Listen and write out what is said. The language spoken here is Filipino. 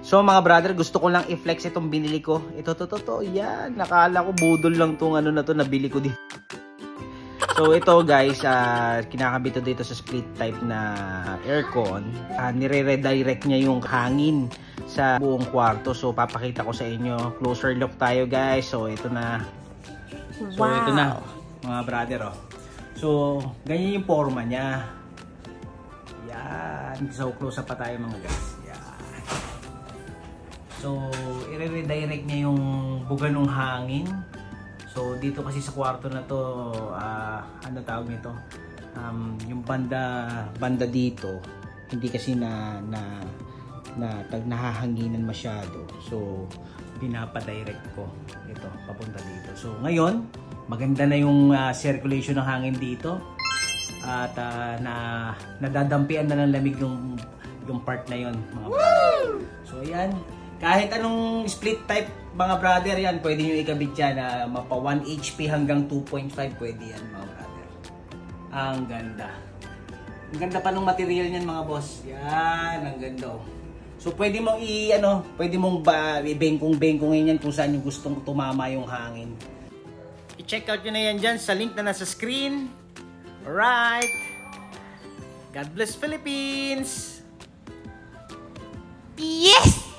So mga brother, gusto ko lang i-flex itong binili ko. Ito, yan. Nakala ko budol lang tong ano na to, nabili ko dito. So ito guys, kinakabit dito sa split type na aircon. Nire-redirect niya yung hangin sa buong kwarto. So papakita ko sa inyo. Closer look tayo guys. So ito na. So ito na mga brother oh. So ganyan yung forma niya. Yan. So close up pa tayo mga guys. So, i-redirect niya yung buga ng hangin. So, dito kasi sa kwarto na to, ano tawag nito? Yung banda dito, hindi kasi nahahanginan masyado. So, pinapadirect ko ito, papunta dito. So, ngayon, maganda na yung circulation ng hangin dito. At nadadampian na ng lamig yung part na yon mga brother. So, ayan. Kahit anong split type mga brother yan, pwede nyo ikabit yan na mapa 1 HP hanggang 2.5 pwede yan mga brother. Ang ganda. Ang ganda pa ng material niyan mga boss. Yan, ang ganda oh. So pwede mong pwede mong ibengkong-bengkongin yan kung saan yung gustong tumama yung hangin. I-check out nyo na yan dyan sa link na nasa screen. Alright. God bless Philippines! Yes!